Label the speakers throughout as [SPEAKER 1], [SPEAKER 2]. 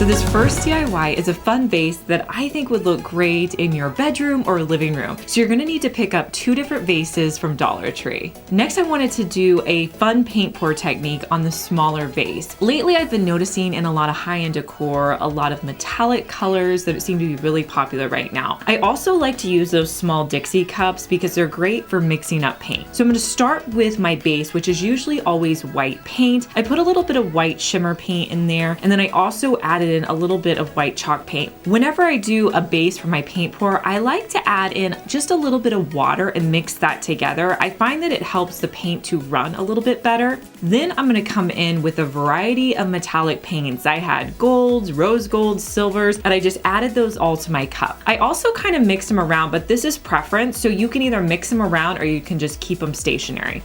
[SPEAKER 1] So this first DIY is a fun vase that I think would look great in your bedroom or living room. So you're gonna need to pick up 2 different vases from Dollar Tree. Next, I wanted to do a fun paint pour technique on the smaller vase. Lately, I've been noticing in a lot of high-end decor, a lot of metallic colors that seem to be really popular right now. I also like to use those small Dixie cups because they're great for mixing up paint. So I'm gonna start with my base, which is usually always white paint. I put a little bit of white shimmer paint in there, and then I also added in a little bit of white chalk paint. Whenever I do a base for my paint pour, I like to add in just a little bit of water and mix that together. I find that it helps the paint to run a little bit better. Then I'm gonna come in with a variety of metallic paints. I had golds, rose golds, silvers, and I just added those all to my cup. I also kind of mix them around, but this is preference, so you can either mix them around or you can just keep them stationary.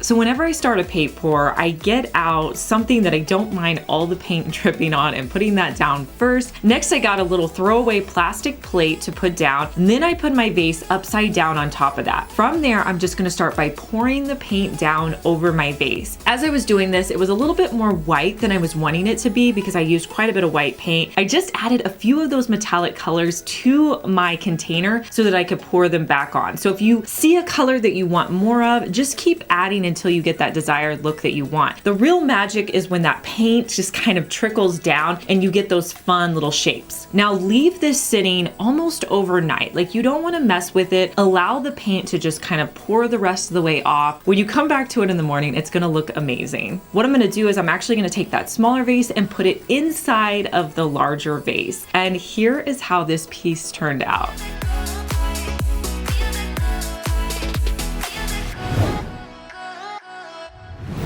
[SPEAKER 1] So whenever I start a paint pour, I get out something that I don't mind all the paint dripping on and putting that down first. Next, I got a little throwaway plastic plate to put down, and then I put my vase upside down on top of that. From there, I'm just gonna start by pouring the paint down over my vase. As I was doing this, it was a little bit more white than I was wanting it to be because I used quite a bit of white paint. I just added a few of those metallic colors to my container so that I could pour them back on. So if you see a color that you want more of, just keep adding until you get that desired look that you want. The real magic is when that paint just kind of trickles down and you get those fun little shapes. Now leave this sitting almost overnight. Like, you don't want to mess with it. Allow the paint to just kind of pour the rest of the way off. When you come back to it in the morning, it's gonna look amazing. What I'm gonna do is I'm actually gonna take that smaller vase and put it inside of the larger vase. And here is how this piece turned out.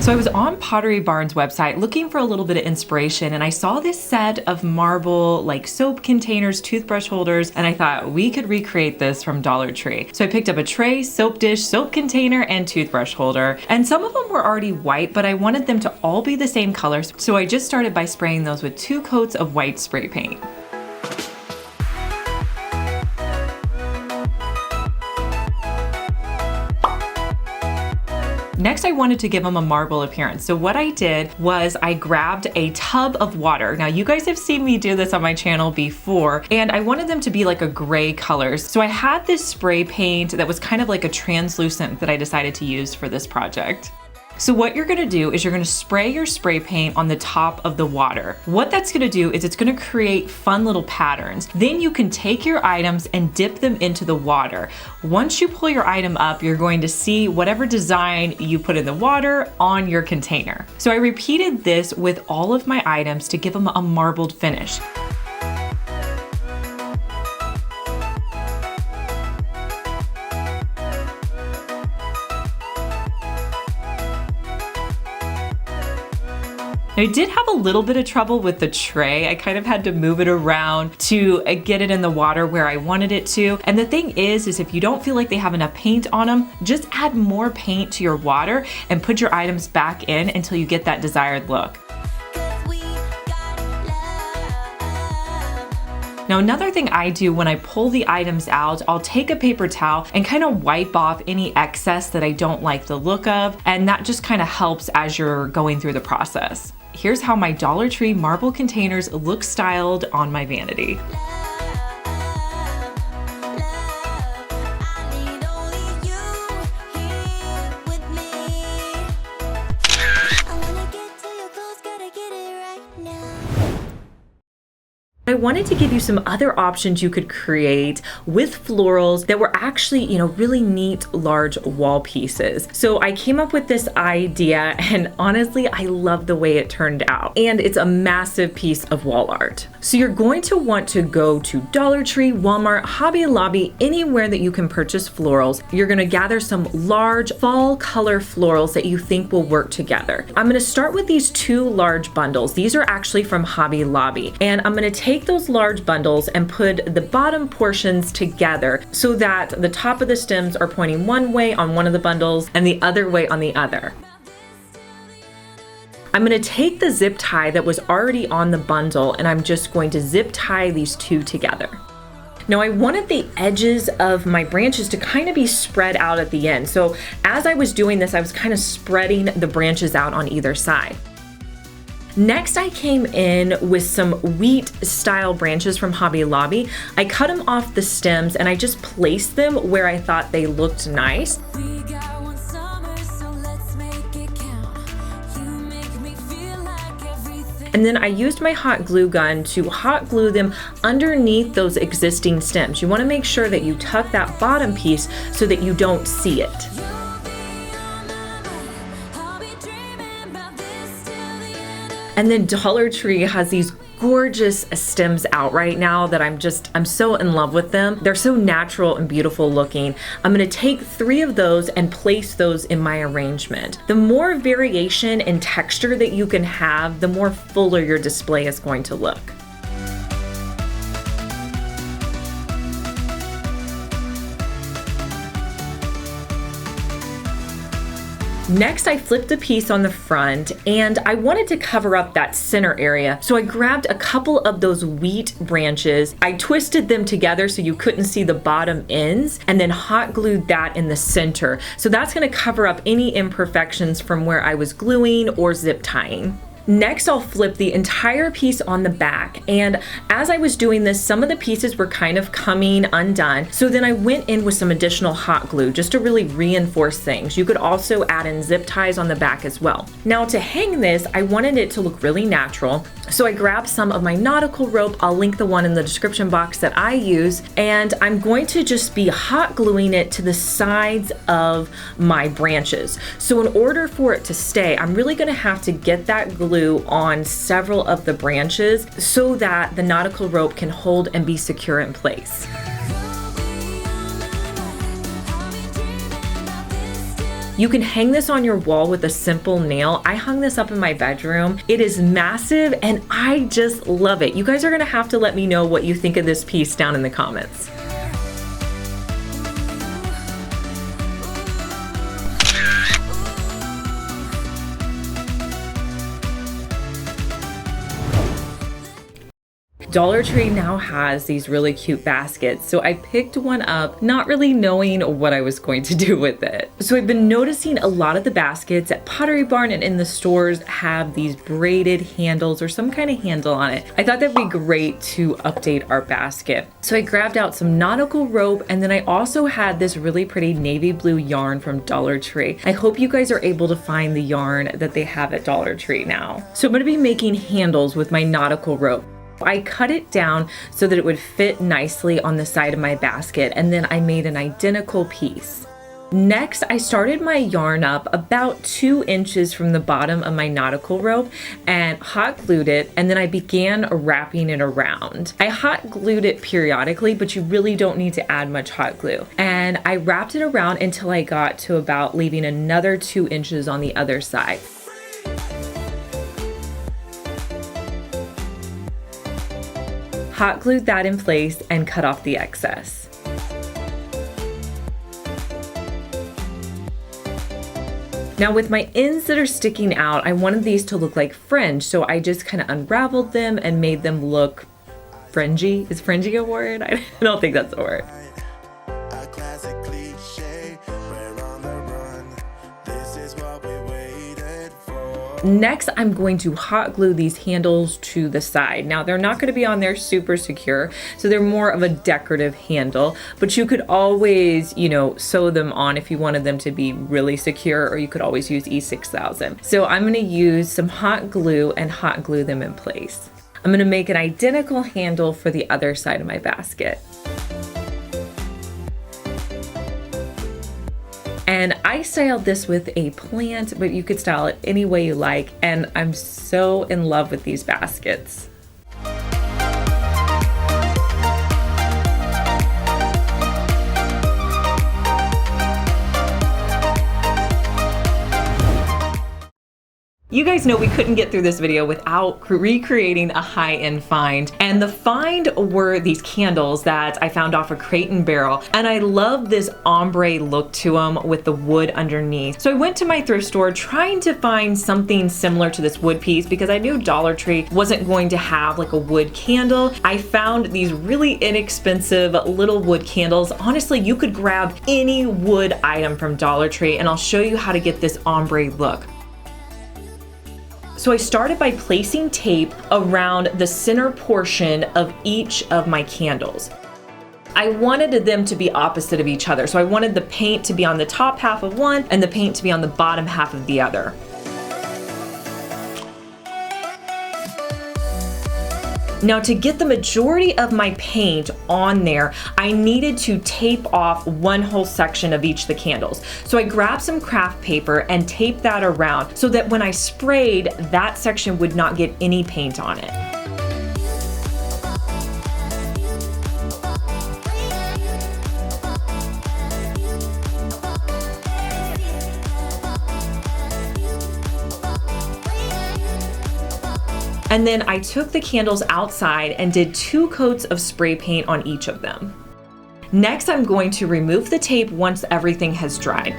[SPEAKER 1] So I was on Pottery Barn's website looking for a little bit of inspiration, and I saw this set of marble like soap containers, toothbrush holders, and I thought we could recreate this from Dollar Tree. So I picked up a tray, soap dish, soap container, and toothbrush holder. And some of them were already white, but I wanted them to all be the same colors. So I just started by spraying those with 2 coats of white spray paint. Next, I wanted to give them a marble appearance. So what I did was I grabbed a tub of water. Now, you guys have seen me do this on my channel before, and I wanted them to be like a gray color. So I had this spray paint that was kind of like a translucent that I decided to use for this project. So what you're gonna do is you're gonna spray your spray paint on the top of the water. What that's gonna do is it's gonna create fun little patterns. Then you can take your items and dip them into the water. Once you pull your item up, you're going to see whatever design you put in the water on your container. So I repeated this with all of my items to give them a marbled finish. I did have a little bit of trouble with the tray. I kind of had to move it around to get it in the water where I wanted it to. And the thing is if you don't feel like they have enough paint on them, just add more paint to your water and put your items back in until you get that desired look. Now, another thing I do when I pull the items out, I'll take a paper towel and kind of wipe off any excess that I don't like the look of, and that just kind of helps as you're going through the process. Here's how my Dollar Tree marble containers look styled on my vanity. I wanted to give you some other options you could create with florals that were actually, really neat, large wall pieces. So I came up with this idea, and honestly, I love the way it turned out. And it's a massive piece of wall art. So you're going to want to go to Dollar Tree, Walmart, Hobby Lobby, anywhere that you can purchase florals. You're gonna gather some large fall color florals that you think will work together. I'm gonna start with these 2 large bundles. These are actually from Hobby Lobby. And I'm gonna take those large bundles and put the bottom portions together so that the top of the stems are pointing one way on one of the bundles and the other way on the other. I'm going to take the zip tie that was already on the bundle, and I'm just going to zip tie these 2 together. Now I wanted the edges of my branches to kind of be spread out at the end. So as I was doing this, I was kind of spreading the branches out on either side. Next, I came in with some wheat style branches from Hobby Lobby. I cut them off the stems and I just placed them where I thought they looked nice. And then I used my hot glue gun to hot glue them underneath those existing stems. You want to make sure that you tuck that bottom piece so that you don't see it. And then Dollar Tree has these gorgeous stems out right now that I'm so in love with them. They're so natural and beautiful looking. I'm gonna take 3 of those and place those in my arrangement. The more variation in texture that you can have, the more fuller your display is going to look. Next, I flipped a piece on the front and I wanted to cover up that center area. So I grabbed a couple of those wheat branches. I twisted them together so you couldn't see the bottom ends and then hot glued that in the center. So that's gonna cover up any imperfections from where I was gluing or zip tying. Next, I'll flip the entire piece on the back, and as I was doing this, some of the pieces were kind of coming undone, so then I went in with some additional hot glue just to really reinforce things. You could also add in zip ties on the back as well. Now to hang this, I wanted it to look really natural, so I grabbed some of my nautical rope. I'll link the one in the description box that I use, and I'm going to just be hot gluing it to the sides of my branches. So in order for it to stay, I'm really gonna have to get that glue on several of the branches so that the nautical rope can hold and be secure in place. You can hang this on your wall with a simple nail. I hung this up in my bedroom. It is massive and I just love it. You guys are gonna have to let me know what you think of this piece down in the comments. Dollar Tree now has these really cute baskets, so I picked one up not really knowing what I was going to do with it. So I've been noticing a lot of the baskets at Pottery Barn and in the stores have these braided handles or some kind of handle on it. I thought that'd be great to update our basket. So I grabbed out some nautical rope, and then I also had this really pretty navy blue yarn from Dollar Tree. I hope you guys are able to find the yarn that they have at Dollar Tree now. So I'm gonna be making handles with my nautical rope. I cut it down so that it would fit nicely on the side of my basket, and then I made an identical piece. Next, I started my yarn up about 2 inches from the bottom of my nautical rope and hot glued it, and then I began wrapping it around. I hot glued it periodically, but you really don't need to add much hot glue. And I wrapped it around until I got to about leaving another 2 inches on the other side. Hot glued that in place and cut off the excess. Now with my ends that are sticking out, I wanted these to look like fringe, so I just kind of unraveled them and made them look fringy. Is fringy a word? I don't think that's a word. Next, I'm going to hot glue these handles to the side. Now, they're not going to be on there super secure, so they're more of a decorative handle, but you could always, sew them on if you wanted them to be really secure, or you could always use E6000. So I'm going to use some hot glue and hot glue them in place. I'm going to make an identical handle for the other side of my basket. And I styled this with a plant, but you could style it any way you like. And I'm so in love with these baskets. You guys know we couldn't get through this video without recreating a high-end find. And the find were these candles that I found off a Crate and Barrel. And I love this ombre look to them with the wood underneath. So I went to my thrift store trying to find something similar to this wood piece because I knew Dollar Tree wasn't going to have like a wood candle. I found these really inexpensive little wood candles. Honestly, you could grab any wood item from Dollar Tree, and I'll show you how to get this ombre look. So I started by placing tape around the center portion of each of my candles. I wanted them to be opposite of each other. So I wanted the paint to be on the top half of one and the paint to be on the bottom half of the other. Now, to get the majority of my paint on there, I needed to tape off one whole section of each of the candles. So I grabbed some craft paper and taped that around so that when I sprayed, that section would not get any paint on it. And then I took the candles outside and did 2 coats of spray paint on each of them. Next, I'm going to remove the tape once everything has dried.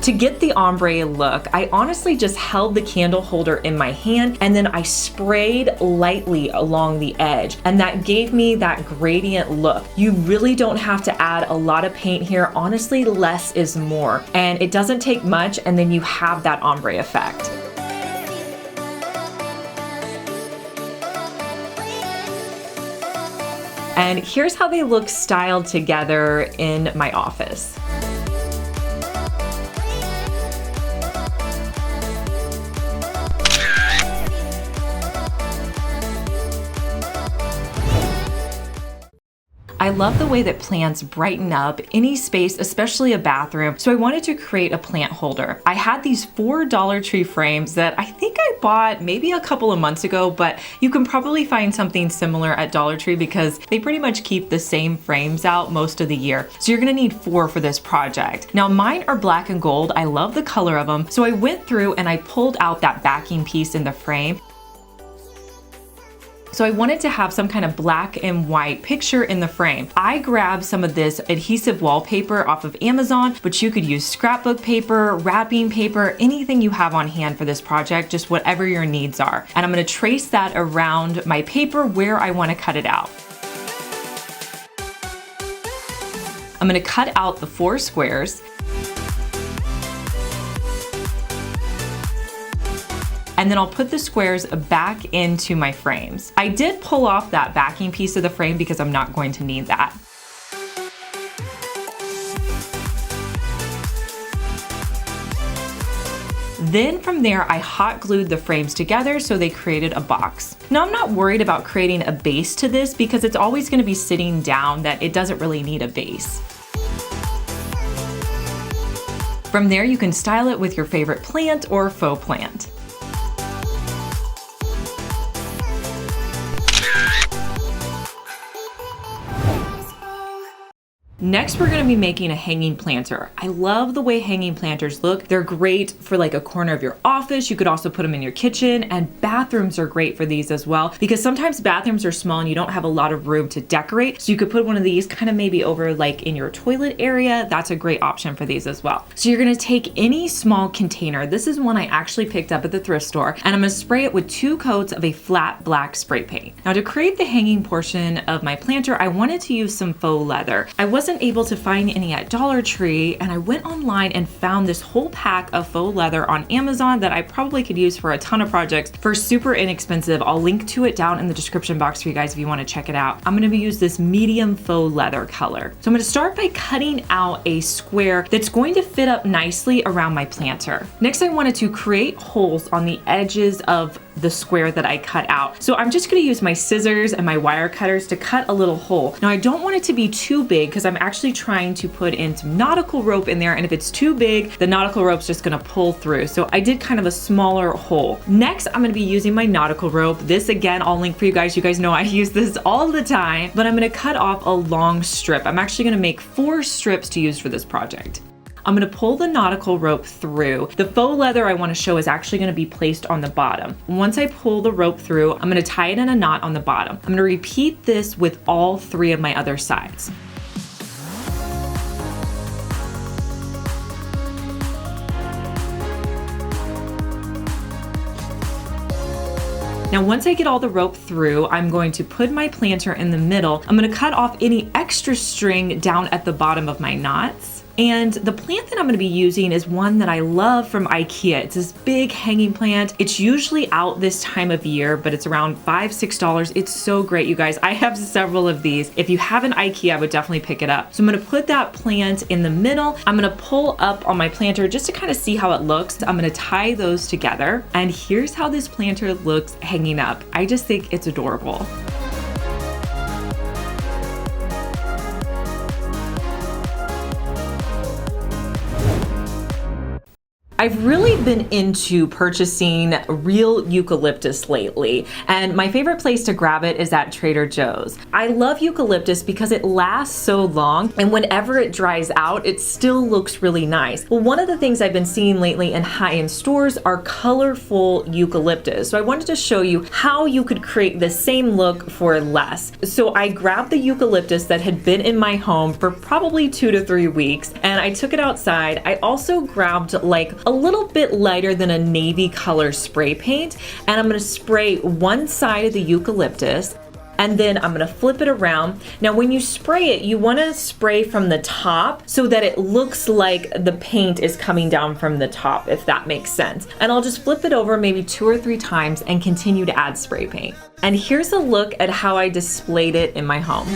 [SPEAKER 1] To get the ombre look, I honestly just held the candle holder in my hand and then I sprayed lightly along the edge, and that gave me that gradient look. You really don't have to add a lot of paint here. Honestly, less is more, and it doesn't take much, and then you have that ombre effect. And here's how they look styled together in my office. I love the way that plants brighten up any space, especially a bathroom. So I wanted to create a plant holder. I had these 4 Dollar Tree frames that I think I bought maybe a couple of months ago, but you can probably find something similar at Dollar Tree because they pretty much keep the same frames out most of the year. So you're gonna need 4 for this project. Now mine are black and gold. I love the color of them. So I went through and I pulled out that backing piece in the frame. So I wanted to have some kind of black and white picture in the frame. I grabbed some of this adhesive wallpaper off of Amazon, but you could use scrapbook paper, wrapping paper, anything you have on hand for this project, just whatever your needs are. And I'm gonna trace that around my paper where I wanna cut it out. I'm gonna cut out the 4 squares. And then I'll put the squares back into my frames. I did pull off that backing piece of the frame because I'm not going to need that. Then from there, I hot glued the frames together so they created a box. Now I'm not worried about creating a base to this because it's always gonna be sitting down, that it doesn't really need a base. From there, you can style it with your favorite plant or faux plant. Next, we're gonna be making a hanging planter. I love the way hanging planters look. They're great for like a corner of your office. You could also put them in your kitchen, and bathrooms are great for these as well, because sometimes bathrooms are small and you don't have a lot of room to decorate. So you could put one of these kind of maybe over like in your toilet area. That's a great option for these as well. So you're gonna take any small container. This is one I actually picked up at the thrift store, and I'm gonna spray it with 2 coats of a flat black spray paint. Now to create the hanging portion of my planter, I wanted to use some faux leather. I wasn't able to find any at Dollar Tree, and I went online and found this whole pack of faux leather on Amazon that I probably could use for a ton of projects for super inexpensive. I'll link to it down in the description box for you guys if you want to check it out. I'm going to use this medium faux leather color. So I'm going to start by cutting out a square that's going to fit up nicely around my planter. Next, I wanted to create holes on the edges of the square that I cut out. So I'm just gonna use my scissors and my wire cutters to cut a little hole. Now I don't want it to be too big because I'm actually trying to put in some nautical rope in there, and if it's too big, the nautical rope's just gonna pull through. So I did kind of a smaller hole. Next, I'm gonna be using my nautical rope. This again, I'll link for you guys. You guys know I use this all the time, but I'm gonna cut off a long strip. I'm actually gonna make 4 strips to use for this project. I'm gonna pull the nautical rope through. The faux leather I wanna show is actually gonna be placed on the bottom. Once I pull the rope through, I'm gonna tie it in a knot on the bottom. I'm gonna repeat this with all 3 of my other sides. Now, once I get all the rope through, I'm going to put my planter in the middle. I'm gonna cut off any extra string down at the bottom of my knots. And the plant that I'm gonna be using is one that I love from IKEA. It's this big hanging plant. It's usually out this time of year, but it's around $5, $6. It's so great, you guys. I have several of these. If you have an IKEA, I would definitely pick it up. So I'm gonna put that plant in the middle. I'm gonna pull up on my planter just to kind of see how it looks. I'm gonna tie those together. And here's how this planter looks hanging up. I just think it's adorable. I've really been into purchasing real eucalyptus lately, and my favorite place to grab it is at Trader Joe's. I love eucalyptus because it lasts so long, and whenever it dries out, it still looks really nice. Well, one of the things I've been seeing lately in high-end stores are colorful eucalyptus. So I wanted to show you how you could create the same look for less. So I grabbed the eucalyptus that had been in my home for probably 2 to 3 weeks, and I took it outside. I also grabbed like a little bit lighter than a navy color spray paint, and I'm gonna spray one side of the eucalyptus, and then I'm gonna flip it around. Now when you spray it, you wanna spray from the top so that it looks like the paint is coming down from the top, if that makes sense. And I'll just flip it over maybe 2 or 3 times and continue to add spray paint. And here's a look at how I displayed it in my home.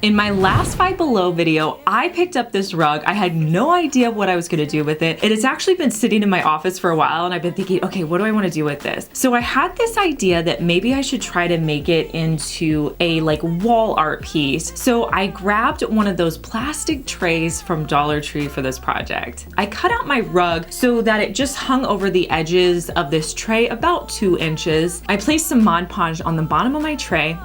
[SPEAKER 1] In my last Five Below video, I picked up this rug. I had no idea what I was gonna do with it. It has actually been sitting in my office for a while, and I've been thinking, okay, what do I wanna do with this? So I had this idea that maybe I should try to make it into a like wall art piece. So I grabbed one of those plastic trays from Dollar Tree for this project. I cut out my rug so that it just hung over the edges of this tray about 2 inches. I placed some Mod Podge on the bottom of my tray.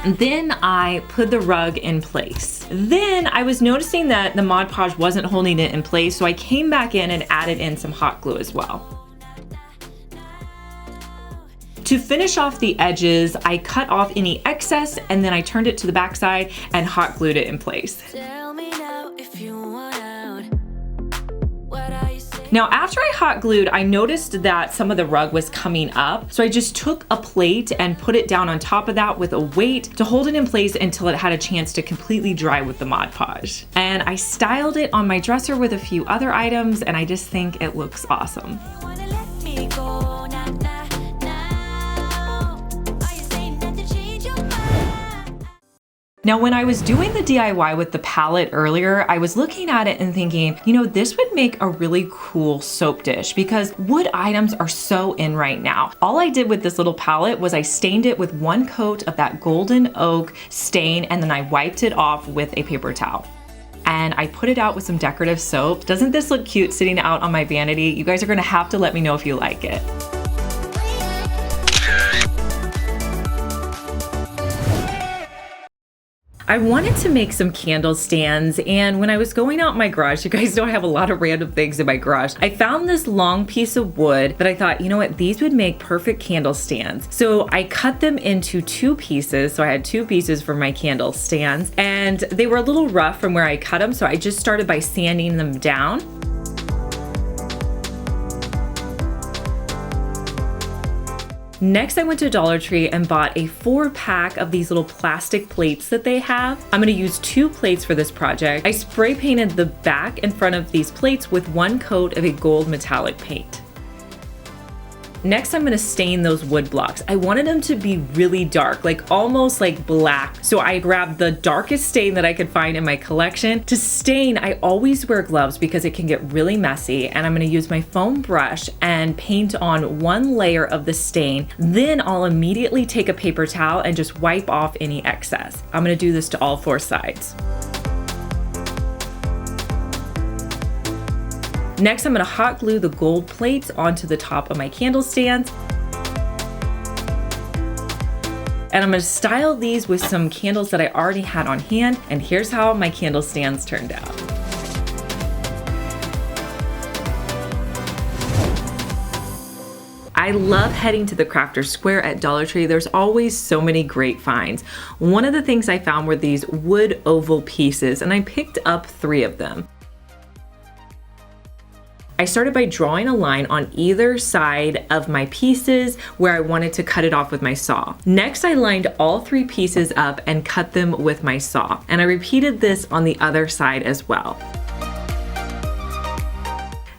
[SPEAKER 1] Then I put the rug in place. Then I was noticing that the Mod Podge wasn't holding it in place, so I came back in and added in some hot glue as well. To finish off the edges, I cut off any excess, and then I turned it to the back side and hot glued it in place.
[SPEAKER 2] Tell me now if you want out.
[SPEAKER 1] Now, after I hot glued, I noticed that some of the rug was coming up. So I just took a plate and put it down on top of that with a weight to hold it in place until it had a chance to completely dry with the Mod Podge. And I styled it on my dresser with a few other items, and I just think it looks awesome. Now, when I was doing the DIY with the palette earlier, I was looking at it and thinking, you know, this would make a really cool soap dish because wood items are so in right now. All I did with this little palette was I stained it with 1 coat of that golden oak stain, and then I wiped it off with a paper towel. And I put it out with some decorative soap. Doesn't this look cute sitting out on my vanity? You guys are gonna have to let me know if you like it. I wanted to make some candle stands, and when I was going out in my garage, you guys know I have a lot of random things in my garage, I found this long piece of wood that I thought, you know what, these would make perfect candle stands. So I cut them into 2 pieces, so I had 2 pieces for my candle stands, and they were a little rough from where I cut them, so I just started by sanding them down. Next, I went to Dollar Tree and bought a 4-pack of these little plastic plates that they have. I'm gonna use 2 plates for this project. I spray painted the back and front of these plates with 1 coat of a gold metallic paint. Next, I'm gonna stain those wood blocks. I wanted them to be really dark, like almost like black. So I grabbed the darkest stain that I could find in my collection. To stain, I always wear gloves because it can get really messy, and I'm gonna use my foam brush and paint on one layer of the stain. Then I'll immediately take a paper towel and just wipe off any excess. I'm gonna do this to all 4 sides. Next, I'm gonna hot glue the gold plates onto the top of my candle stands. And I'm gonna style these with some candles that I already had on hand. And here's how my candle stands turned out. I love heading to the Crafter's Square at Dollar Tree. There's always so many great finds. One of the things I found were these wood oval pieces, and I picked up 3 of them. I started by drawing a line on either side of my pieces where I wanted to cut it off with my saw. Next, I lined all 3 pieces up and cut them with my saw. And I repeated this on the other side as well.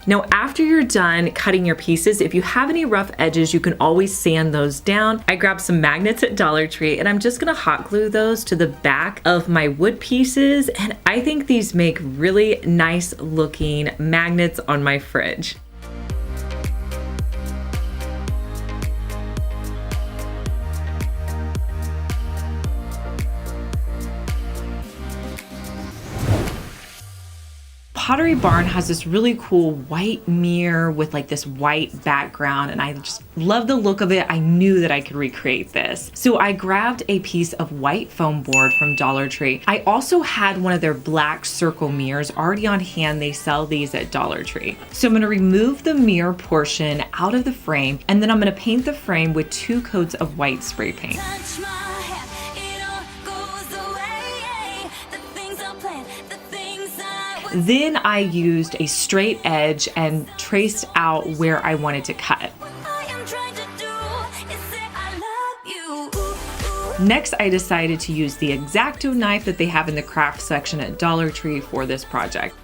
[SPEAKER 1] Now, after you're done cutting your pieces, if you have any rough edges, you can always sand those down. I grabbed some magnets at Dollar Tree, and I'm just gonna hot glue those to the back of my wood pieces. And I think these make really nice looking magnets on my fridge. Pottery Barn has this really cool white mirror with like this white background, and I just love the look of it. I knew that I could recreate this. So I grabbed a piece of white foam board from Dollar Tree. I also had one of their black circle mirrors already on hand. They sell these at Dollar Tree. So I'm gonna remove the mirror portion out of the frame, and then I'm gonna paint the frame with 2 coats of white spray paint.
[SPEAKER 2] Touch my hair, it all goes away. The things I planned, the things I would.
[SPEAKER 1] Then I used a straight edge and traced out where I wanted to cut.
[SPEAKER 2] What I am trying to do is say I love you. Ooh, ooh.
[SPEAKER 1] Next, I decided to use the X-Acto knife that they have in the craft section at Dollar Tree for this project.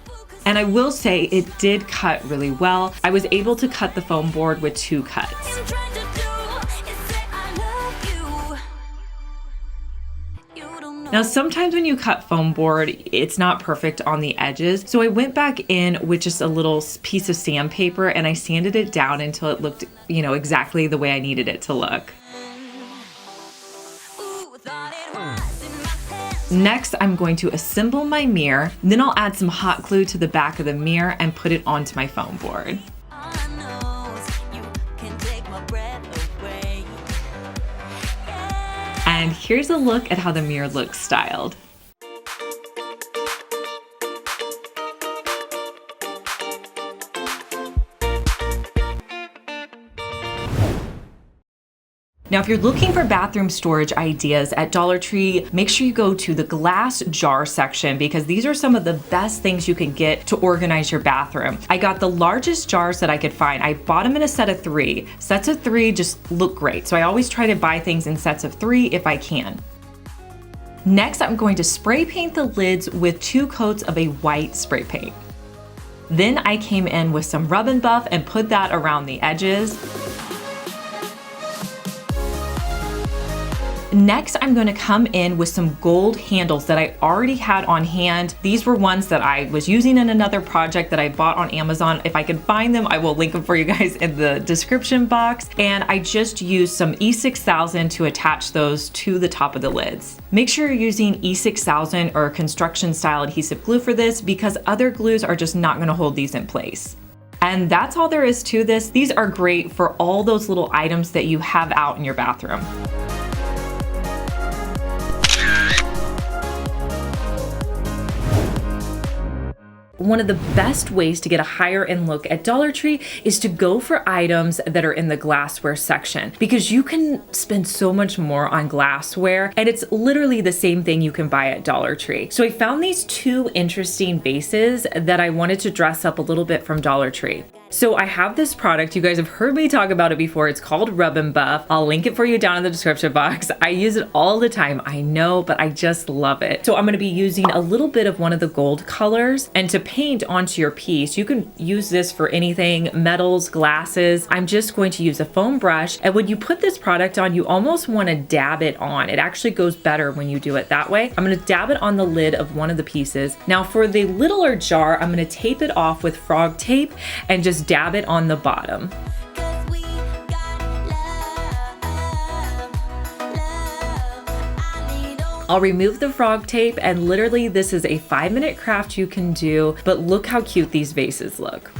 [SPEAKER 1] And I will say it did cut really well. I was able to cut the foam board with 2 cuts.
[SPEAKER 2] What I am trying to do is say I love you. You don't know.
[SPEAKER 1] Now, sometimes when you cut foam board, it's not perfect on the edges. So I went back in with just a little piece of sandpaper and I sanded it down until it looked, exactly the way I needed it to look.
[SPEAKER 2] Ooh, thought it was in my hands.
[SPEAKER 1] Next, I'm going to assemble my mirror. Then I'll add some hot glue to the back of the mirror and put it onto my foam board.
[SPEAKER 2] All I know is you can take my breath away. Yeah.
[SPEAKER 1] And here's a look at how the mirror looks styled. Now, if you're looking for bathroom storage ideas at Dollar Tree, make sure you go to the glass jar section because these are some of the best things you can get to organize your bathroom. I got the largest jars that I could find. I bought them in a set of 3. Sets of 3 just look great, so I always try to buy things in sets of 3 if I can. Next, I'm going to spray paint the lids with 2 coats of a white spray paint. Then I came in with some Rub and Buff and put that around the edges. Next, I'm going to come in with some gold handles that I already had on hand. These were ones that I was using in another project that I bought on Amazon. If I can find them, I will link them for you guys in the description box. And I just used some E6000 to attach those to the top of the lids. Make sure you're using E6000 or construction style adhesive glue for this because other glues are just not going to hold these in place. And that's all there is to this. These are great for all those little items that you have out in your bathroom. One of the best ways to get a higher end look at Dollar Tree is to go for items that are in the glassware section because you can spend so much more on glassware and it's literally the same thing you can buy at Dollar Tree. So I found these 2 interesting vases that I wanted to dress up a little bit from Dollar Tree. So I have this product, you guys have heard me talk about it before. It's called Rub and Buff. I'll link it for you down in the description box. I use it all the time, I know, but I just love it. So I'm gonna be using a little bit of one of the gold colors, and to paint onto your piece, you can use this for anything, metals, glasses. I'm just going to use a foam brush, and when you put this product on, you almost wanna dab it on. It actually goes better when you do it that way. I'm gonna dab it on the lid of one of the pieces. Now for the littler jar, I'm gonna tape it off with frog tape and just dab it on the bottom. I'll remove the frog tape, and literally this is a 5-minute craft you can do, but look how cute these vases look.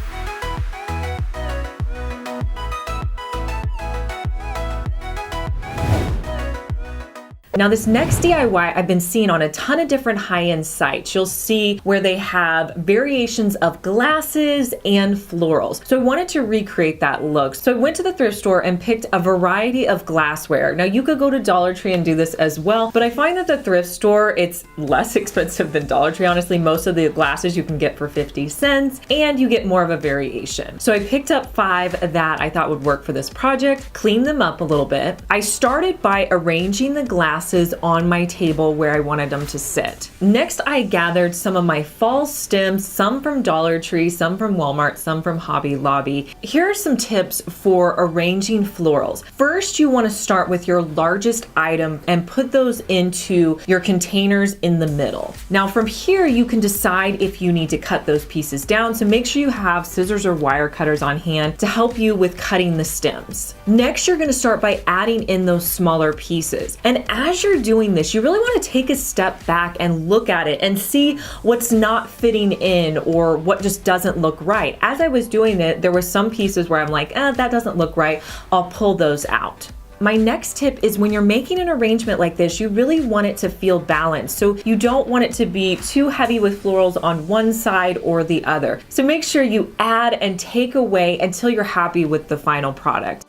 [SPEAKER 1] Now this next DIY I've been seeing on a ton of different high-end sites. You'll see where they have variations of glasses and florals. So I wanted to recreate that look. So I went to the thrift store and picked a variety of glassware. Now you could go to Dollar Tree and do this as well, but I find that the thrift store, it's less expensive than Dollar Tree. Honestly, most of the glasses you can get for 50 cents and you get more of a variation. So I picked up 5 that I thought would work for this project, cleaned them up a little bit. I started by arranging the glasses on my table where I wanted them to sit. Next, I gathered some of my fall stems, some from Dollar Tree, some from Walmart, some from Hobby Lobby. Here are some tips for arranging florals. First, you want to start with your largest item and put those into your containers in the middle. Now from here, you can decide if you need to cut those pieces down, so make sure you have scissors or wire cutters on hand to help you with cutting the stems. Next, you're going to start by adding in those smaller pieces. And as you're doing this, you really want to take a step back and look at it and see what's not fitting in or what just doesn't look right. As I was doing it, there were some pieces where I'm like, that doesn't look right. I'll pull those out. My next tip is when you're making an arrangement like this, you really want it to feel balanced. So you don't want it to be too heavy with florals on one side or the other. So make sure you add and take away until you're happy with the final product.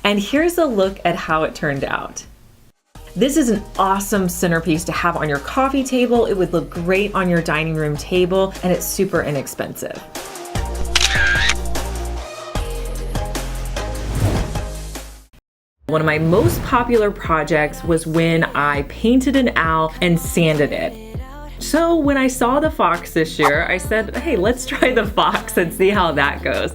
[SPEAKER 1] And here's a look at how it turned out. This is an awesome centerpiece to have on your coffee table. It would look great on your dining room table, and it's super inexpensive. One of my most popular projects was when I painted an owl and sanded it. So when I saw the fox this year, I said, hey, let's try the fox and see how that goes.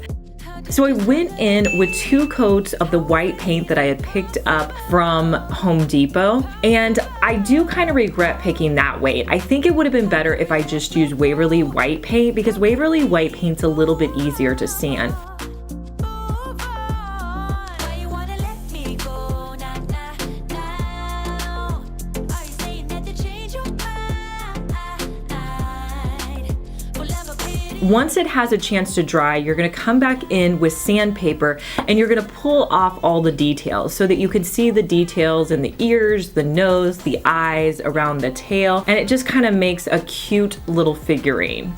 [SPEAKER 1] So I went in with 2 coats of the white paint that I had picked up from Home Depot, and I do kind of regret picking that weight. I think it would have been better if I just used Waverly white paint, because Waverly white paint's a little bit easier to sand. Once it has a chance to dry, you're gonna come back in with sandpaper and you're gonna pull off all the details so that you can see the details in the ears, the nose, the eyes, around the tail, and it just kind of makes a cute little figurine.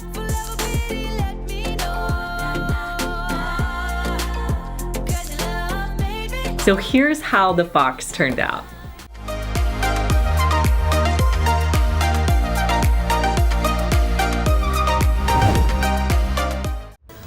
[SPEAKER 1] So here's how the fox turned out.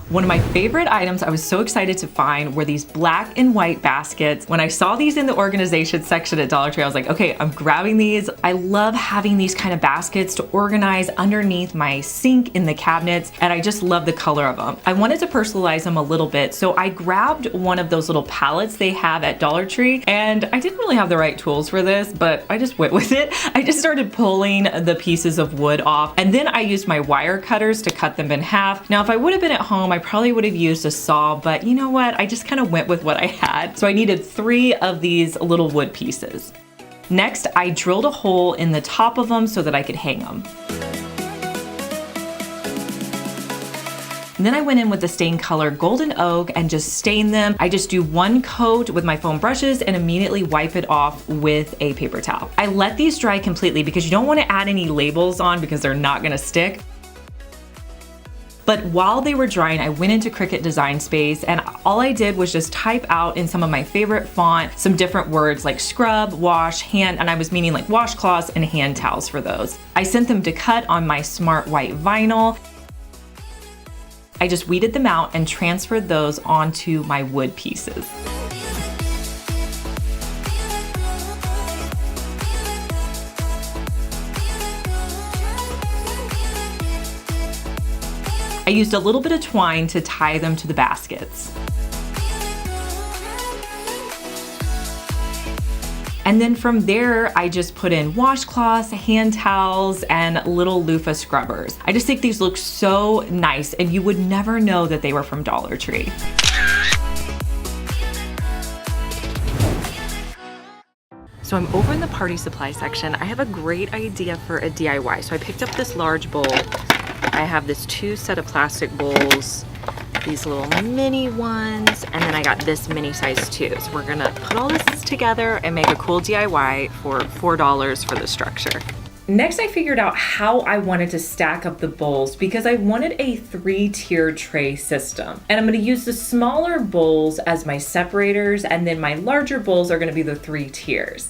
[SPEAKER 1] One of my favorite items I was so excited to find were these black and white baskets. When I saw these in the organization section at Dollar Tree, I was like, okay, I'm grabbing these. I love having these kind of baskets to organize underneath my sink in the cabinets, and I just love the color of them. I wanted to personalize them a little bit, so I grabbed one of those little pallets they have at Dollar Tree, and I didn't really have the right tools for this, but I just went with it. I just started pulling the pieces of wood off, and then I used my wire cutters to cut them in half. Now, if I would have been at home, I probably would have used a saw, but you know what? I just kind of went with what I had. So I needed 3 of these little wood pieces. Next, I drilled a hole in the top of them so that I could hang them. And then I went in with the stain color Golden Oak and just stained them. I just do 1 coat with my foam brushes and immediately wipe it off with a paper towel. I let these dry completely because you don't want to add any labels on because they're not gonna stick. But while they were drying, I went into Cricut Design Space and all I did was just type out in some of my favorite font some different words like scrub, wash, hand, and I was meaning like washcloths and hand towels for those. I sent them to cut on my smart white vinyl. I just weeded them out and transferred those onto my wood pieces. I used a little bit of twine to tie them to the baskets. And then from there, I just put in washcloths, hand towels, and little loofah scrubbers. I just think these look so nice, and you would never know that they were from Dollar Tree. So I'm over in the party supply section. I have a great idea for a DIY. So I picked up this large bowl. I have this 2 set of plastic bowls, these little mini ones, and then I got this mini size too. So we're gonna put all this together and make a cool DIY for $4 for the structure. Next, I figured out how I wanted to stack up the bowls because I wanted a 3-tier tray system. And I'm gonna use the smaller bowls as my separators, and then my larger bowls are gonna be the 3 tiers.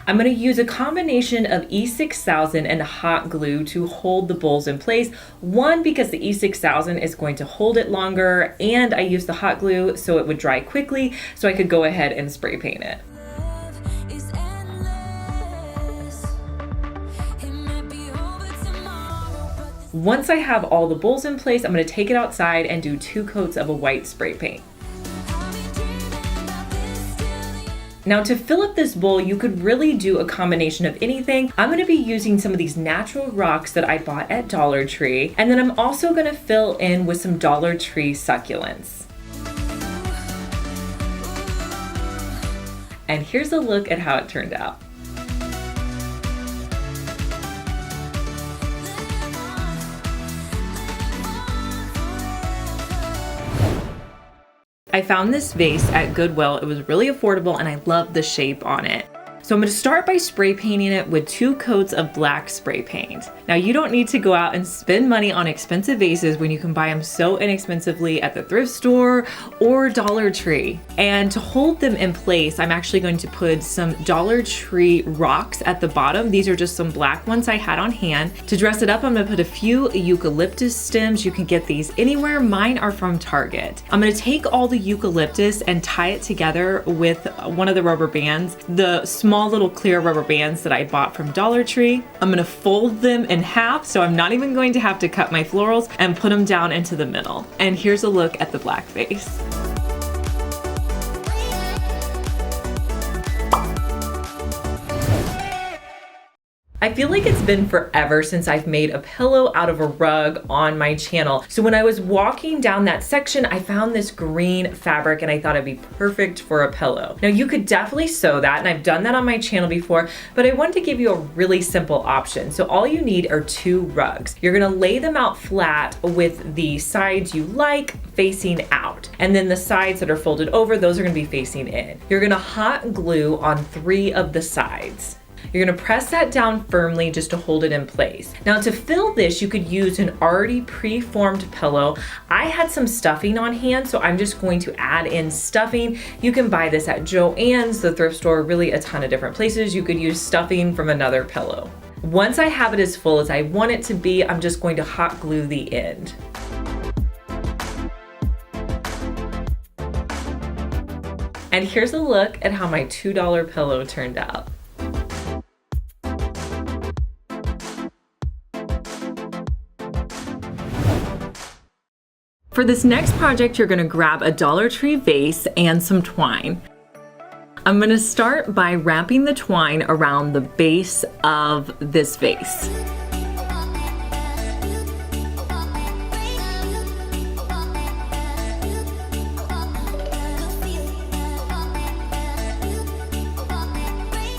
[SPEAKER 1] I'm gonna use a combination of E6000 and hot glue to hold the bowls in place. One, because the E6000 is going to hold it longer, and I used the hot glue so it would dry quickly so I could go ahead and spray paint it. Once I have all the bowls in place, I'm gonna take it outside and do 2 coats of a white spray paint. Now to fill up this bowl, you could really do a combination of anything. I'm gonna be using some of these natural rocks that I bought at Dollar Tree, and then I'm also gonna fill in with some Dollar Tree succulents. And here's a look at how it turned out. I found this vase at Goodwill. It was really affordable and I love the shape on it. So I'm gonna start by spray painting it with 2 coats of black spray paint. Now you don't need to go out and spend money on expensive vases when you can buy them so inexpensively at the thrift store or Dollar Tree. And to hold them in place, I'm actually going to put some Dollar Tree rocks at the bottom. These are just some black ones I had on hand. To dress it up, I'm gonna put a few eucalyptus stems. You can get these anywhere. Mine are from Target. I'm gonna take all the eucalyptus and tie it together with one of the rubber bands. The small little clear rubber bands that I bought from Dollar Tree. I'm gonna fold them in half, so I'm not even going to have to cut my florals, and put them down into the middle. And here's a look at the black vase. I feel like it's been forever since I've made a pillow out of a rug on my channel. So when I was walking down that section, I found this green fabric and I thought it'd be perfect for a pillow. Now you could definitely sew that, and I've done that on my channel before, but I wanted to give you a really simple option. So all you need are 2 rugs. You're gonna lay them out flat with the sides you like facing out. And then the sides that are folded over, those are gonna be facing in. You're gonna hot glue on 3 of the sides. You're gonna press that down firmly just to hold it in place. Now to fill this, you could use an already pre-formed pillow. I had some stuffing on hand, so I'm just going to add in stuffing. You can buy this at Joann's, the thrift store, really a ton of different places. You could use stuffing from another pillow. Once I have it as full as I want it to be, I'm just going to hot glue the end. And here's a look at how my $2 pillow turned out. For this next project, you're gonna grab a Dollar Tree vase and some twine. I'm gonna start by wrapping the twine around the base of this vase.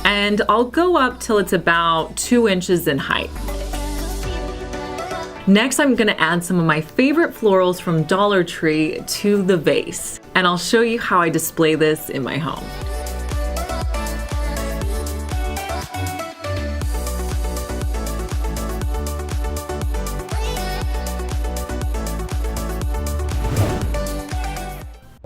[SPEAKER 1] And I'll go up till it's about 2 inches in height. Next, I'm gonna add some of my favorite florals from Dollar Tree to the vase, and I'll show you how I display this in my home.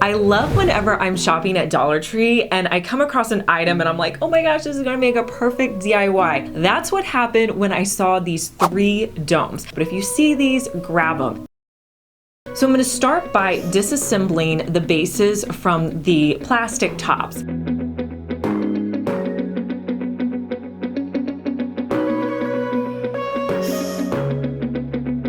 [SPEAKER 1] I love whenever I'm shopping at Dollar Tree and I come across an item and I'm like, oh my gosh, this is gonna make a perfect DIY. That's what happened when I saw these 3 domes. But if you see these, grab them. So I'm gonna start by disassembling the bases from the plastic tops.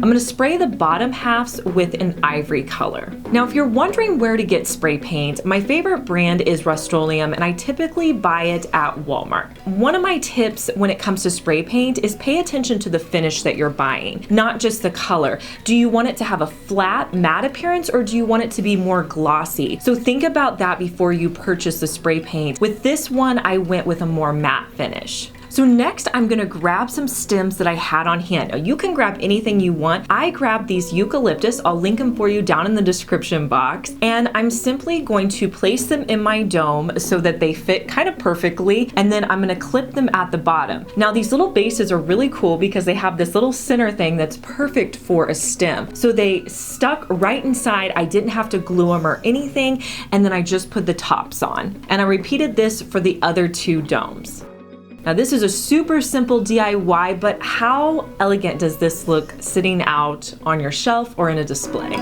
[SPEAKER 1] I'm gonna spray the bottom halves with an ivory color. Now, if you're wondering where to get spray paint, my favorite brand is Rust-Oleum, and I typically buy it at Walmart. One of my tips when it comes to spray paint is pay attention to the finish that you're buying, not just the color. Do you want it to have a flat, matte appearance, or do you want it to be more glossy? So think about that before you purchase the spray paint. With this one, I went with a more matte finish. So next, I'm gonna grab some stems that I had on hand. Now, you can grab anything you want. I grabbed these eucalyptus. I'll link them for you down in the description box. And I'm simply going to place them in my dome so that they fit kind of perfectly. And then I'm gonna clip them at the bottom. Now, these little bases are really cool because they have this little center thing that's perfect for a stem. So they stuck right inside. I didn't have to glue them or anything. And then I just put the tops on. And I repeated this for the other 2 domes. Now this is a super simple DIY, but how elegant does this look sitting out on your shelf or in a display?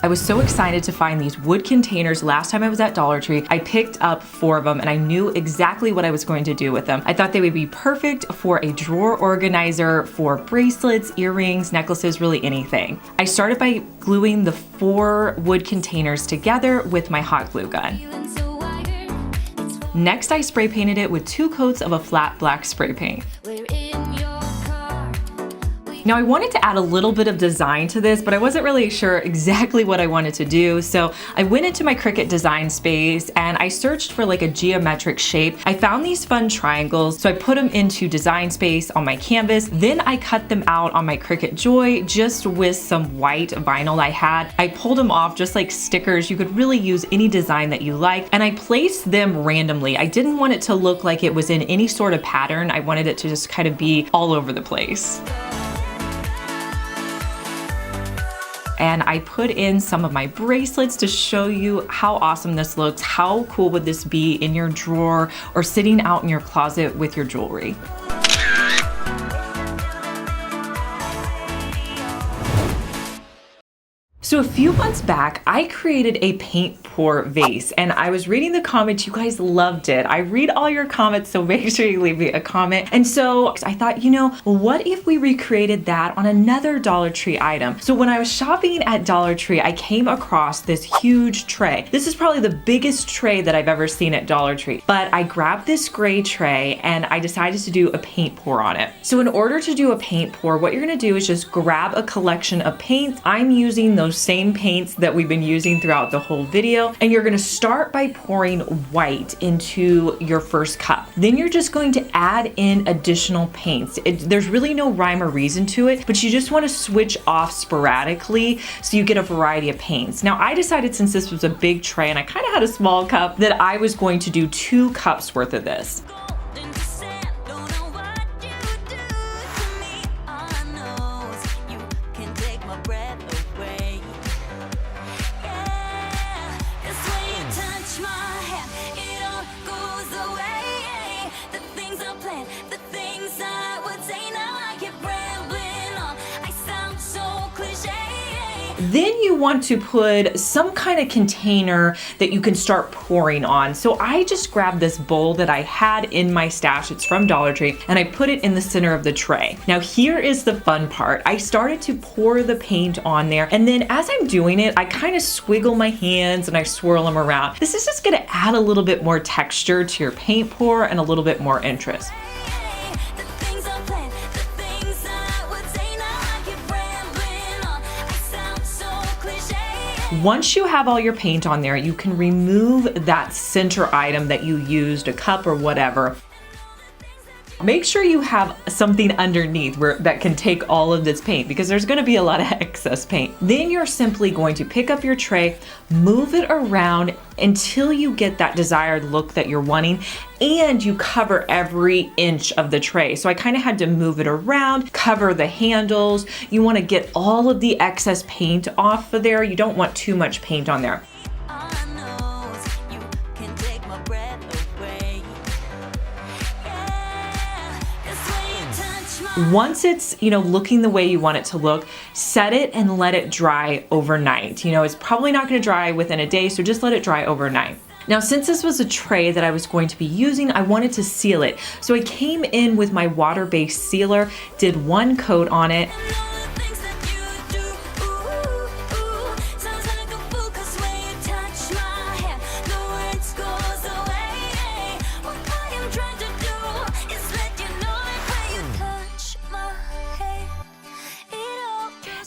[SPEAKER 1] I was so excited to find these wood containers last time I was at Dollar Tree. I picked up 4 of them and I knew exactly what I was going to do with them. I thought they would be perfect for a drawer organizer, for bracelets, earrings, necklaces, really anything. I started by gluing the 4 wood containers together with my hot glue gun. Next, I spray painted it with 2 coats of a flat black spray paint. Now I wanted to add a little bit of design to this, but I wasn't really sure exactly what I wanted to do. So I went into my Cricut design space and I searched for like a geometric shape. I found these fun triangles. So I put them into design space on my canvas. Then I cut them out on my Cricut Joy just with some white vinyl I had. I pulled them off just like stickers. You could really use any design that you like. And I placed them randomly. I didn't want it to look like it was in any sort of pattern. I wanted it to just kind of be all over the place. And I put in some of my bracelets to show you how awesome this looks. How cool would this be in your drawer or sitting out in your closet with your jewelry? So a few months back, I created a paint pour vase and I was reading the comments. You guys loved it. I read all your comments, so make sure you leave me a comment. And so I thought, you know, what if we recreated that on another Dollar Tree item? So when I was shopping at Dollar Tree, I came across this huge tray. This is probably the biggest tray that I've ever seen at Dollar Tree. But I grabbed this gray tray and I decided to do a paint pour on it. So in order to do a paint pour, what you're gonna do is just grab a collection of paints. I'm using those same paints that we've been using throughout the whole video, and you're gonna start by pouring white into your first cup. Then you're just going to add in additional paints. There's really no rhyme or reason to it, but you just wanna switch off sporadically so you get a variety of paints. Now I decided, since this was a big tray and I kind of had a small cup, that I was going to do 2 cups worth of this. Then you want to put some kind of container that you can start pouring on. So I just grabbed this bowl that I had in my stash. It's from Dollar Tree, and I put it in the center of the tray. Now here is the fun part. I started to pour the paint on there, and then as I'm doing it, I kind of swiggle my hands and I swirl them around. This is just gonna add a little bit more texture to your paint pour and a little bit more interest. Once you have all your paint on there, you can remove that center item that you used, a cup or whatever. Make sure you have something underneath that can take all of this paint because there's gonna be a lot of excess paint. Then you're simply going to pick up your tray, move it around until you get that desired look that you're wanting, and you cover every inch of the tray. So I kind of had to move it around, cover the handles. You wanna get all of the excess paint off of there. You don't want too much paint on there. Once it's, looking the way you want it to look, set it and let it dry overnight. It's probably not going to dry within a day, so just let it dry overnight. Now, since this was a tray that I was going to be using, I wanted to seal it. So I came in with my water-based sealer, did one coat on it.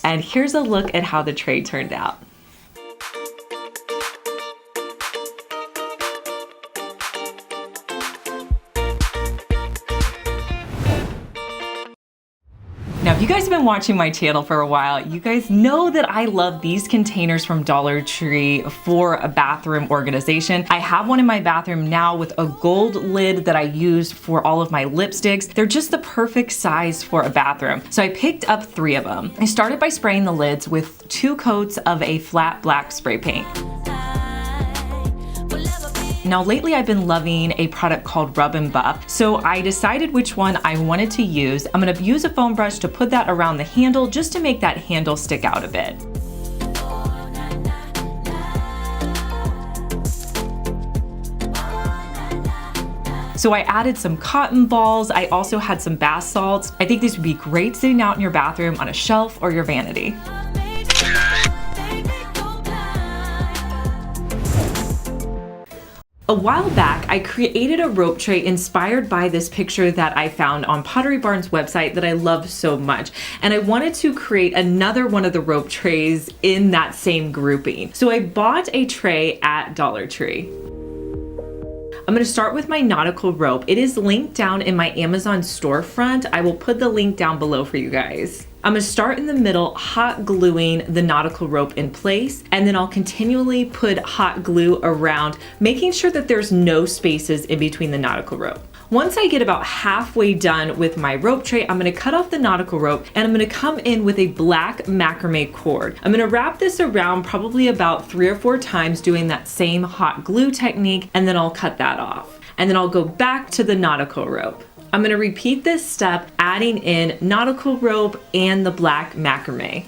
[SPEAKER 1] And here's a look at how the tray turned out. Now, if you guys have been watching my channel for a while, you guys know that I love these containers from Dollar Tree for a bathroom organization. I have one in my bathroom now with a gold lid that I use for all of my lipsticks. They're just the perfect size for a bathroom. So I picked up 3 of them. I started by spraying the lids with 2 coats of a flat black spray paint. Now lately I've been loving a product called Rub and Buff, so I decided which one I wanted to use. I'm gonna use a foam brush to put that around the handle just to make that handle stick out a bit. So I added some cotton balls. I also had some bath salts. I think these would be great sitting out in your bathroom on a shelf or your vanity. A while back, I created a rope tray inspired by this picture that I found on Pottery Barn's website that I love so much. And I wanted to create another one of the rope trays in that same grouping. So I bought a tray at Dollar Tree. I'm gonna start with my nautical rope. It is linked down in my Amazon storefront. I will put the link down below for you guys. I'm gonna start in the middle, hot gluing the nautical rope in place, and then I'll continually put hot glue around, making sure that there's no spaces in between the nautical rope. Once I get about halfway done with my rope tray, I'm gonna cut off the nautical rope and I'm gonna come in with a black macrame cord. I'm gonna wrap this around probably about 3 or 4 times doing that same hot glue technique, and then I'll cut that off. And then I'll go back to the nautical rope. I'm gonna repeat this step, adding in nautical rope and the black macrame.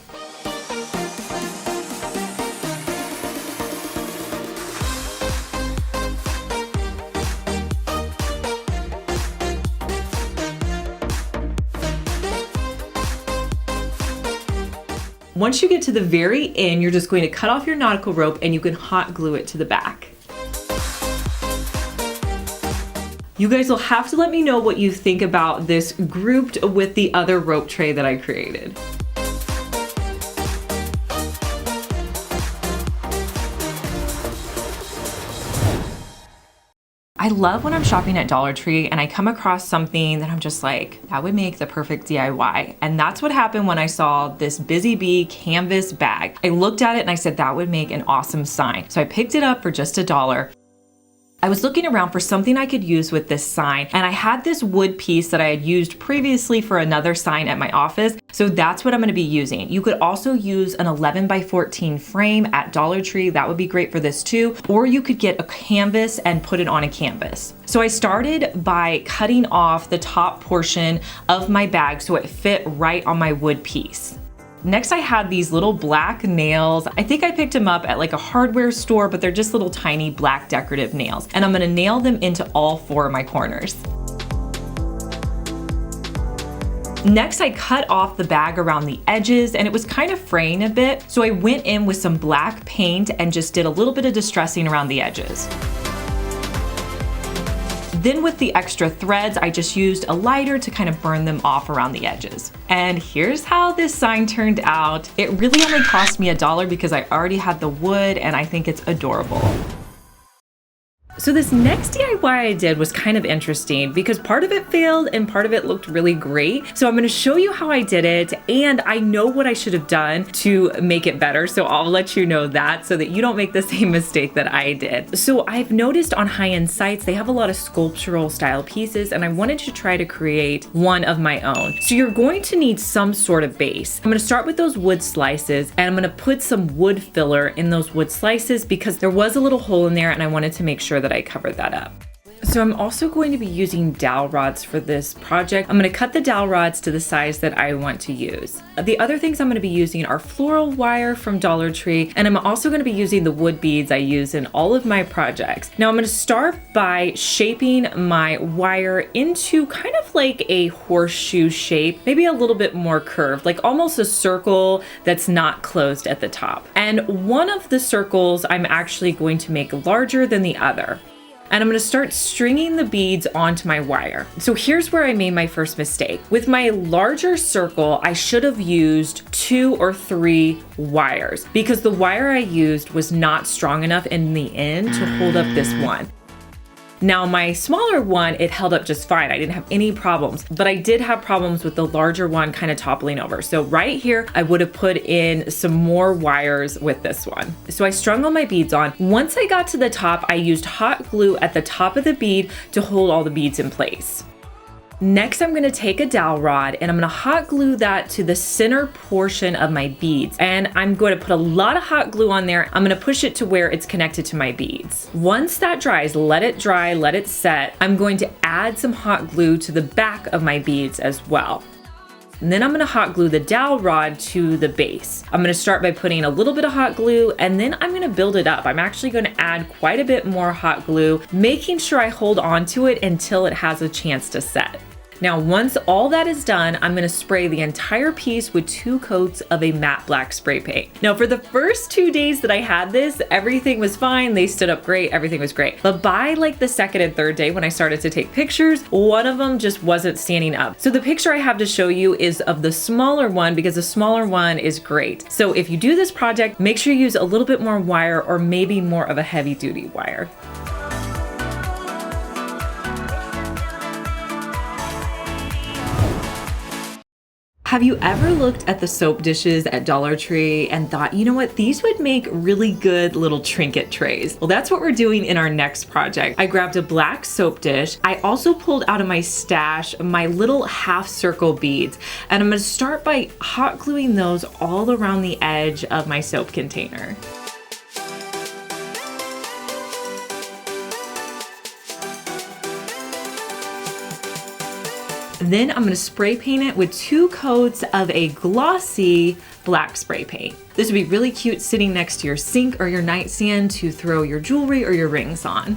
[SPEAKER 1] Once you get to the very end, you're just going to cut off your nautical rope and you can hot glue it to the back. You guys will have to let me know what you think about this grouped with the other rope tray that I created. I love when I'm shopping at Dollar Tree and I come across something that I'm just like, that would make the perfect DIY. And that's what happened when I saw this Busy Bee canvas bag. I looked at it and I said, that would make an awesome sign. So I picked it up for just $1. I was looking around for something I could use with this sign, and I had this wood piece that I had used previously for another sign at my office, so that's what I'm gonna be using. You could also use an 11x14 frame at Dollar Tree. That would be great for this too, or you could get a canvas and put it on a canvas. So I started by cutting off the top portion of my bag so it fit right on my wood piece. Next, I had these little black nails. I think I picked them up at like a hardware store, but they're just little tiny black decorative nails. And I'm gonna nail them into all 4 of my corners. Next, I cut off the bag around the edges and it was kind of fraying a bit. So I went in with some black paint and just did a little bit of distressing around the edges. Then with the extra threads, I just used a lighter to kind of burn them off around the edges. And here's how this sign turned out. It really only cost me $1 because I already had the wood and I think it's adorable. So this next DIY I did was kind of interesting because part of it failed and part of it looked really great. So I'm gonna show you how I did it, and I know what I should have done to make it better. So I'll let you know that so that you don't make the same mistake that I did. So I've noticed on high-end sites, they have a lot of sculptural style pieces, and I wanted to try to create one of my own. So you're going to need some sort of base. I'm gonna start with those wood slices, and I'm gonna put some wood filler in those wood slices because there was a little hole in there and I wanted to make sure that I covered that up. So I'm also going to be using dowel rods for this project. I'm going to cut the dowel rods to the size that I want to use. The other things I'm going to be using are floral wire from Dollar Tree, and I'm also going to be using the wood beads I use in all of my projects. Now I'm going to start by shaping my wire into kind of like a horseshoe shape, maybe a little bit more curved, like almost a circle that's not closed at the top. And one of the circles I'm actually going to make larger than the other. And I'm gonna start stringing the beads onto my wire. So here's where I made my first mistake. With my larger circle, I should have used 2 or 3 wires because the wire I used was not strong enough in the end to hold up this one. Now my smaller one, it held up just fine. I didn't have any problems, but I did have problems with the larger one kind of toppling over. So right here, I would have put in some more wires with this one. So I strung all my beads on. Once I got to the top, I used hot glue at the top of the bead to hold all the beads in place. Next, I'm gonna take a dowel rod and I'm gonna hot glue that to the center portion of my beads. And I'm going to put a lot of hot glue on there. I'm gonna push it to where it's connected to my beads. Once that dries, let it dry, let it set. I'm going to add some hot glue to the back of my beads as well. And then I'm gonna hot glue the dowel rod to the base. I'm gonna start by putting a little bit of hot glue and then I'm gonna build it up. I'm actually gonna add quite a bit more hot glue, making sure I hold on to it until it has a chance to set. Now, once all that is done, I'm gonna spray the entire piece with 2 coats of a matte black spray paint. Now, for the first 2 days that I had this, everything was fine. They stood up great, everything was great. But by like the 2nd and 3rd day when I started to take pictures, one of them just wasn't standing up. So the picture I have to show you is of the smaller one because the smaller one is great. So if you do this project, make sure you use a little bit more wire or maybe more of a heavy duty wire. Have you ever looked at the soap dishes at Dollar Tree and thought, you know what, these would make really good little trinket trays? Well, that's what we're doing in our next project. I grabbed a black soap dish. I also pulled out of my stash my little half circle beads, and I'm gonna start by hot gluing those all around the edge of my soap container. Then I'm gonna spray paint it with 2 coats of a glossy black spray paint. This would be really cute sitting next to your sink or your nightstand to throw your jewelry or your rings on.